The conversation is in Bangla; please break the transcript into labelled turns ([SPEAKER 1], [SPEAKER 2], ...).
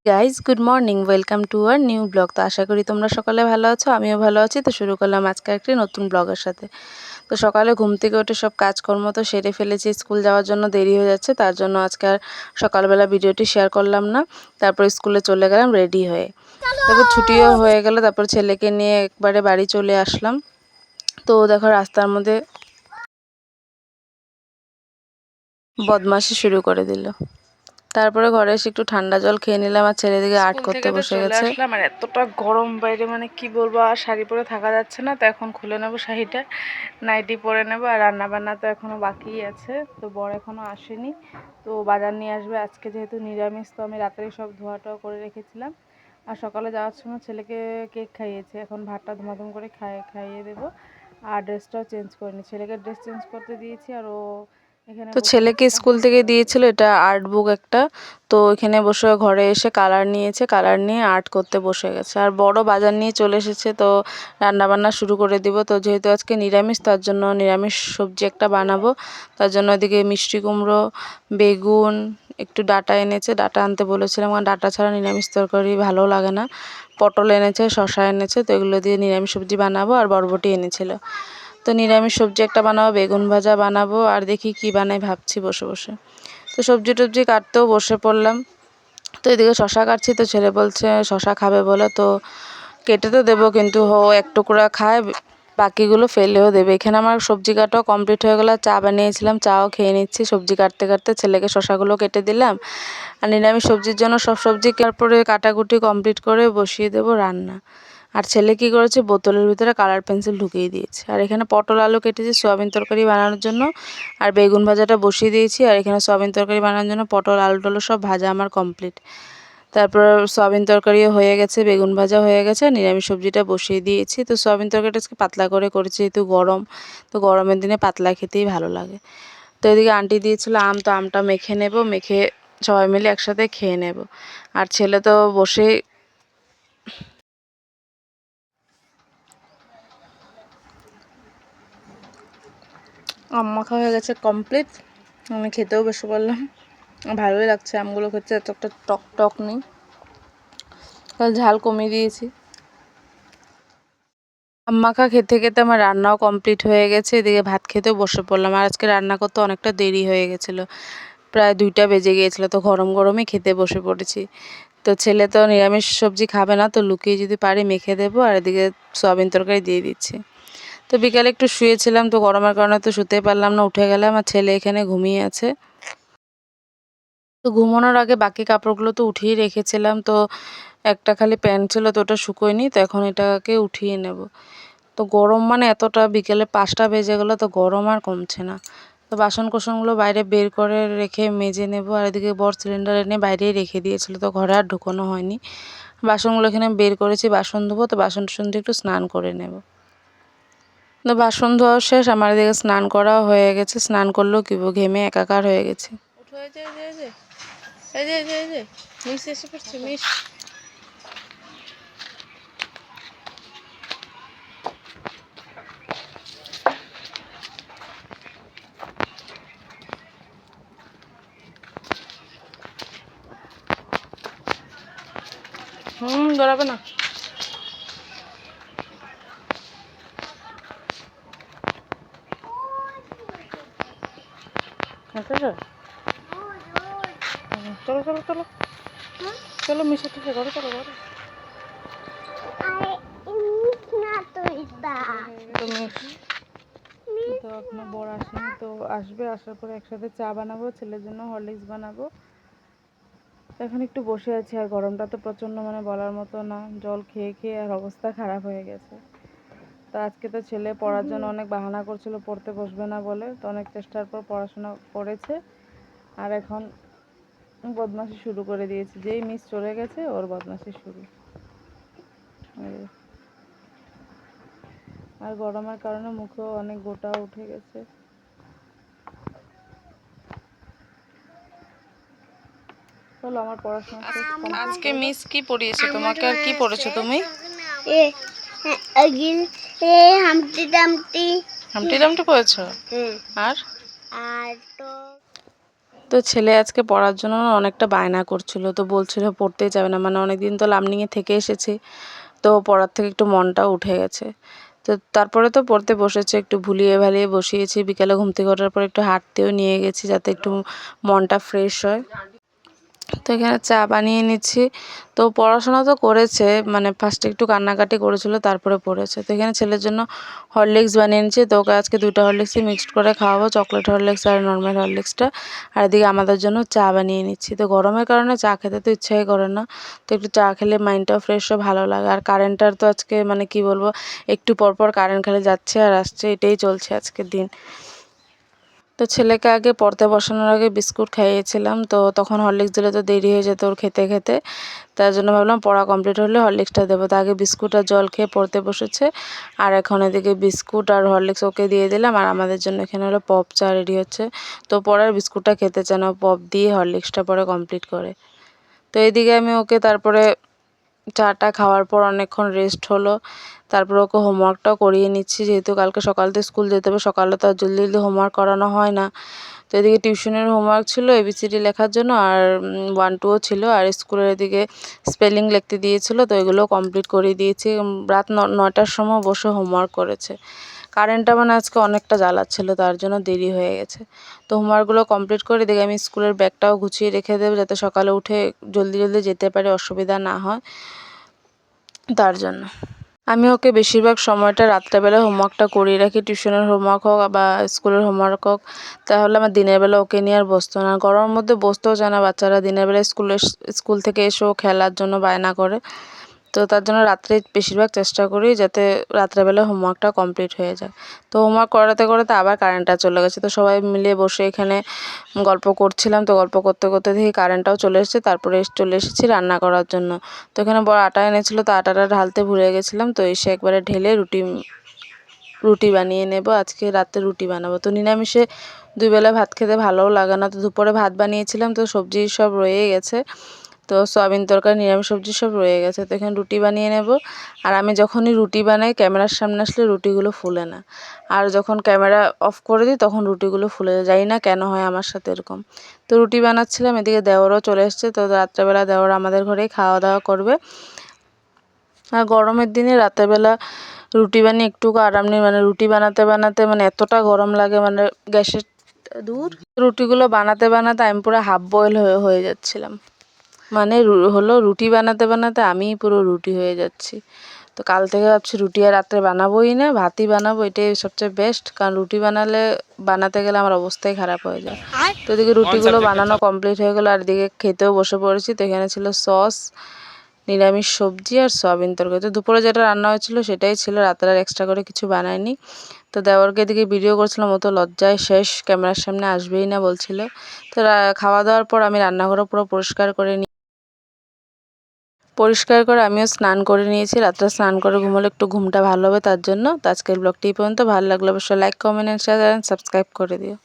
[SPEAKER 1] Guys good morning, welcome to our new blog. তো আশা করি তোমরা সকালে ভালো আছো, আমিও ভালো আছি। তো শুরু করলাম আজকে একটি নতুন ব্লগের সাথে। তো সকালে ঘুম থেকে উঠে সব কাজকর্ম তো সেরে ফেলেছি, স্কুল যাওয়ার জন্য দেরি হয়ে যাচ্ছে, তার জন্য আজকে আর সকালবেলা ভিডিওটি শেয়ার করলাম না। তারপর স্কুলে চলে গেলাম রেডি হয়ে। তারপর ছুটিও হয়ে গেল, তারপর ছেলেকে নিয়ে একবারে বাড়ি চলে আসলাম। তো দেখো রাস্তার মধ্যে বদমাশি শুরু করে দিল। তারপরে ঘরে এসে একটু ঠান্ডা জল খেয়ে নিলাম, আর ছেলেদিকে আর্ট করতে বসে গেছে। আসলাম আর এতটা গরম বাইরে, মানে কি বলবো, আর শাড়ি পরে থাকা যাচ্ছে না। তো এখন খুলে নেবো শাড়িটা, নাইটি পরে নেবো। আর রান্না বান্না তো এখনো বাকিই আছে, তো বর এখনো আসেনি, তো বাজার নিয়ে আসবে আজকে। যেহেতু নিরামিষ, তো আমি রাত্রে সব ধোয়াটা করে রেখেছিলাম। আর সকালে যাওয়ার সময় ছেলেকে কেক খাইয়েছে, এখন ভাতটা ধুমাধুম করে খাইয়ে দেবো। আর ড্রেসটাও চেঞ্জ করিনি, ছেলেকে ড্রেস চেঞ্জ করতে দিয়েছি। আর ও তো ছেলেকে স্কুল থেকে দিয়েছিল এটা আর্ট বুক একটা, তো এখানে বসে ঘরে এসে কালার নিয়েছে, কালার নিয়ে আর্ট করতে বসে গেছে। আর বড় বাজার নিয়ে চলে এসেছে, তো রান্নাবান্না শুরু করে দিব। তো যেহেতু আজকে নিরামিষ, তার জন্য নিরামিষ সবজি একটা বানাবো। তার জন্য এদিকে মিষ্টি কুমড়ো, বেগুন, একটু ডাঁটা এনেছে, ডাঁটা আনতে বলেছিলাম, কারণ ডাঁটা ছাড়া নিরামিষ তরকারি ভালো লাগে না। পটল এনেছে, শশা এনেছে, তো এগুলো দিয়ে নিরামিষ সবজি বানাবো। আর বরবটি এনেছিল, তো নিরামিষ সবজি একটা বানাবো, বেগুন ভাজা বানাবো। আর দেখি কি বানাই ভাবছি বসে বসে। তো সবজি টবজি কাটতেও বসে পড়লাম। তো এদিকে শশা কাটছি, তো ছেলে বলছে শশা খাবে বলে, তো কেটে তো দেবো, কিন্তু এক টুকরা খায়, বাকিগুলো ফেলেও দেবে। এখানে আমার সবজি কাটাও কমপ্লিট হয়ে গেলো, চা বানিয়েছিলাম, চাও খেয়ে নিচ্ছি। সবজি কাটতে কাটতে ছেলেকে শশাগুলো কেটে দিলাম। আর নিরামিষ সবজির জন্য সব সবজি তারপরে কাটাকুটি কমপ্লিট করে বসিয়ে দেবো রান্না। আর ছেলে কি করেছে, বোতলের ভিতরে কালার পেন্সিল ঢুকিয়ে দিয়েছে। আর এখানে পটল আলু কেটেছি সয়াবিন তরকারি বানানোর জন্য, আর বেগুন ভাজাটা বসিয়ে দিয়েছি। আর এখানে সয়াবিন তরকারি বানানোর জন্য পটল আলু টালু সব ভাজা আমার কমপ্লিট। তারপর সয়াবিন তরকারিও হয়ে গেছে, বেগুন ভাজা হয়ে গেছে, নিরামিষ সবজিটা বসিয়ে দিয়েছি। তো সয়াবিন তরকারিটা আজকে পাতলা করে করেছি, যেহেতু গরম, তো গরমের দিনে পাতলা খেতেই ভালো লাগে। তো এদিকে আন্টি দিয়েছিল আম, তো আমটা মেখে নেব, মেখে সবাই মিলে একসাথে খেয়ে নেব। আর ছেলে তো বসে আম মাখা হয়ে গেছে কমপ্লিট। আমি খেতেও বসে পড়লাম, ভালোই লাগছে আমগুলো খেতে, এত একটা টক টক নেই, কাল ঝাল কমিয়ে দিয়েছি। আম মাখা খেতে খেতে আমার রান্নাও কমপ্লিট হয়ে গেছে, এদিকে ভাত খেতেও বসে পড়লাম। আর আজকে রান্না করতে অনেকটা দেরি হয়ে গেছিলো, প্রায় 2টা বেজে গিয়েছিলো, তো গরম গরমই খেতে বসে পড়েছি। তো ছেলে তো নিরামিষ সবজি খাবে না, তো লুকিয়ে যদি পারি মেখে দেবো। আর এদিকে সয়াবিন তরকারি দিয়ে দিচ্ছি। তো বিকালে একটু শুয়েছিলাম, তো গরমের কারণে তো শুতে পারলাম না, উঠে গেলাম। আর ছেলে এখানে ঘুমিয়ে আছে। তো ঘুমানোর আগে বাকি কাপড়গুলো তো উঠিয়ে রেখেছিলাম, তো একটা খালি প্যান্ট ছিল, তো ওটা শুকোয়নি, তো এখন এটাকে উঠিয়ে নেব। তো গরম মানে এতটা, বিকেলে 5টা বেজে গেলো, তো গরম আর কমছে না। তো বাসন কোসনগুলো বাইরে বের করে রেখে মেজে নেব। আর এদিকে বর সিলিন্ডার এনে বাইরেই রেখে দিয়েছিল, তো ঘরে আর ঢুকানো হয়নি। বাসনগুলো এখানে বের করেছি, বাসন ধোবো, তো বাসন টাসন দিয়ে একটু স্নান করে নেব। তো বাসন ধোয়া শেষ, আমার এদিকে স্নান করাও হয়ে গেছে। স্নান করলেও কি ঘেমে একাকার হয়ে গেছে। মিস এসে পড়ছে, মিস। দৌড়াবে না। চলো চলো চলো চলো, মিশে টিশে ঘরে চলো, ঘরে। তো এখনো বর আসেনি, তো আসবে, আসার পরে একসাথে চা বানাবো, ছেলের জন্য হরলিক্স বানাবো। এখন একটু বসে আছি। আর গরমটা তো প্রচণ্ড, মানে বলার মতো না, জল খেয়ে খেয়ে আর অবস্থা খারাপ হয়ে গেছে। তো আজকে তো ছেলে পড়ার জন্য অনেক বাহানা করছিল, পড়তে বসবে না বলে, তো অনেক চেষ্টার পর পড়াশোনা করেছে। আর এখন বদমাশি শুরু করে দিয়েছে, যেই মিস চলে গেছে ওর বদমাশি শুরু। আর গরমের কারণে মুখেও অনেক গোটা উঠে গেছে। চলো, আমার পড়াশোনা শেষ। আজকে মিস কি পড়িয়েছে তোমাকে, আর কি পড়েছো তুমি? হামটি ডামটি, হামটি ডামটি পড়েছো। আর আর তো তো ছেলে আজকে পড়ার জন্য অনেকটা বায়না করছিল, তো বলছিল পড়তেই যাবে না, মানে অনেকদিন তো লামডিংয়ে থেকে এসেছে, তো পড়ার থেকে একটু মনটাও উঠে গেছে। তো তারপরে তো পড়তে বসেছে, একটু ভুলিয়ে ভালিয়ে বসিয়েছি, বিকালে ঘুম থেকে ওঠার পর একটু হাঁটতেও নিয়ে গেছি যাতে একটু মনটা ফ্রেশ হয়। তো এখানে চা বানিয়ে নিচ্ছি। তো পড়াশোনা তো করেছে, মানে ফার্স্টে একটু কান্নাকাটি করেছিল, তারপরে পড়েছে। তো এখানে ছেলের জন্য হরলিক্স বানিয়ে নিচ্ছি। তো ওকে আজকে 2টা হরলিক্সই মিক্সড করে খাওয়াবো, চকলেট হরলিক্স আর নর্মাল হরলিক্সটা। আর এদিকে আমাদের জন্য চা বানিয়ে নিচ্ছি। তো গরমের কারণে চা খেতে তো ইচ্ছাই করে না, তো একটু চা খেলে মাইন্ডটাও ফ্রেশ হয়, ভালো লাগে। আর কারেন্টটার তো আজকে মানে কি বলবো, একটু পরপর কারেন্ট খালি যাচ্ছে আর আসছে, এটাই চলছে আজকের দিন। তো ছেলেকে আগে পড়তে বসানোর আগে বিস্কুট খাইয়েছিলাম, তো তখন হরলিক্স দিলে তো দেরি হয়ে যেত ওর খেতে খেতে, তার জন্য ভাবলাম পড়া কমপ্লিট হলে হরলিক্সটা দেবো। তো আগে বিস্কুট আর জল খেয়ে পড়তে বসেছে, আর এখন এদিকে বিস্কুট আর হরলিক্স ওকে দিয়ে দিলাম। আর আমাদের জন্য এখানে হলো পপ চা রেডি হচ্ছে। তো পরে বিস্কুটটা খেতে চায় না, পপ দিয়ে হরলিক্সটা পরে কমপ্লিট করে। তো এইদিকে আমি ওকে তারপরে চাটা খাওয়ার পর অনেকক্ষণ রেস্ট হলো, তারপর ওকে হোমওয়ার্কটাও করিয়ে নিচ্ছি, যেহেতু কালকে সকাল থেকে স্কুল যেতে হবে, সকালে তো আর জলদি জলদি হোমওয়ার্ক করানো হয় না। তো এদিকে টিউশনের হোমওয়ার্ক ছিল এবিসিডি লেখার জন্য, আর 1-2ও ছিল, আর স্কুলের এদিকে স্পেলিং লিখতে দিয়েছিল, তো এগুলো কমপ্লিট করিয়ে দিয়েছি। রাত 9টার সময় বসে হোমওয়ার্ক করেছে। কারেন্টটা মানে আজকে অনেকটা জ্বালাচ্ছিল, তার জন্য দেরি হয়ে গেছে। তো হোমওয়ার্কগুলো কমপ্লিট করে দেখে আমি স্কুলের ব্যাগটাও গুছিয়ে রেখে দেবো, যাতে সকালে উঠে জলদি জলদি যেতে পারে, অসুবিধা না হয়, তার জন্য আমি ওকে বেশিরভাগ সময়টা রাত্রেবেলা হোমওয়ার্কটা করিয়ে রাখি, টিউশনের হোমওয়ার্ক হোক বা স্কুলের হোমওয়ার্ক হোক। তাহলে আমার দিনের বেলা ওকে নিয়ে আর বসতো না, গরমের মধ্যে বসতেও চায় না বাচ্চারা, দিনের বেলা স্কুল থেকে এসেও খেলার জন্য বায়না করে। তো তার জন্য রাত্রে বেশিরভাগ চেষ্টা করি যাতে রাত্রেবেলা হোমওয়ার্কটা কমপ্লিট হয়ে যায়। তো হোমওয়ার্ক করাতে করাতে আবার কারেন্টটা চলে গেছে, তো সবাই মিলে বসে এখানে গল্প করছিলাম। তো গল্প করতে করতে দেখি কারেন্টটাও চলে এসেছে, তারপরে চলে এসেছি রান্না করার জন্য। তো এখানে বড় আটা এনেছিল, তো আটাটা ঢালতে ভুলে গেছিলাম, তো এসে একবারে ঢেলে রুটি বানিয়ে নেব। আজকে রাতে রুটি বানাবো। তো নিরামিষে 2 বেলা ভাত খেতে ভালোও লাগে না, তো দুপুরে ভাত বানিয়েছিলাম, তো সবজি সব রয়ে গেছে, তো সয়াবিন তরকারি নিরামিষ সবজি সব রয়ে গেছে। তো এখানে রুটি বানিয়ে নেব। আর আমি যখনই রুটি বানাই ক্যামেরার সামনে আসলে রুটিগুলো ফুলে না, আর যখন ক্যামেরা অফ করে দিই তখন রুটিগুলো ফুলে যায়, জানি না কেন হয় আমার সাথে এরকম। তো রুটি বানাচ্ছিলাম, এদিকে দেওরও চলে এসছে, তো রাত্রেবেলা দেওর আমাদের ঘরেই খাওয়া দাওয়া করবে। আর গরমের দিনে রাতেরবেলা রুটি বানিয়ে একটুকু আরাম নেই, মানে রুটি বানাতে বানাতে মানে এতটা গরম লাগে, মানে গ্যাসের দূর। রুটিগুলো বানাতে বানাতে আমি পুরো হাফ বয়েল হয়ে যাচ্ছিলাম, মানে হলো রুটি বানাতে বানাতে আমি পুরো রুটি হয়ে যাচ্ছি। তো কাল থেকে ভাবছি রুটি আর রাত্রে বানাবোই না, ভাতই বানাবো, এটাই সবচেয়ে বেস্ট, কারণ রুটি বানাতে গেলে আমার অবস্থাই খারাপ হয়ে যায়। তো এদিকে রুটিগুলো বানানো কমপ্লিট হয়ে গেলো, আর এদিকে খেতেও বসে পড়েছি। তো এখানে ছিল সস, নিরামিষ সবজি আর সয়াবিন তরকারি। তো দুপুরে যেটা রান্না হয়েছিল সেটাই ছিল, রাতের আর এক্সট্রা করে কিছু বানাইনি। তো দেওরকে এদিকে ভিডিও করছিলাম, ও তো লজ্জায় শেষ, ক্যামেরার সামনে আসবেই না বলছিল। তো খাওয়া দাওয়ার পর আমি রান্নাঘরও পুরো পরিষ্কার করে আমিও স্নান করে নিয়েছি। রাত্রে স্নান করে ঘুমোলে একটু ঘুমটা ভালো হবে, তার জন্য। তো আজকের ব্লগটি এই পর্যন্ত। ভালো লাগলে অবশ্যই লাইক, কমেন্ট, শেয়ার, সাবস্ক্রাইব করে দিও।